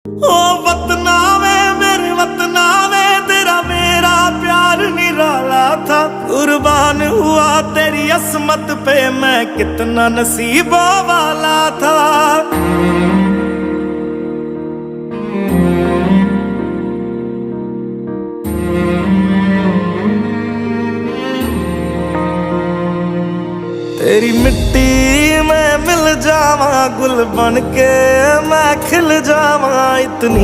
ओ वतना वे मेरे वतना वे, तेरा मेरा प्यार निराला था। कुर्बान हुआ तेरी असमत पे, मैं कितना नसीबों वाला था। तेरी मिट्टी में मिल जावा, गुल बन के मैं खिल जावा। इतनी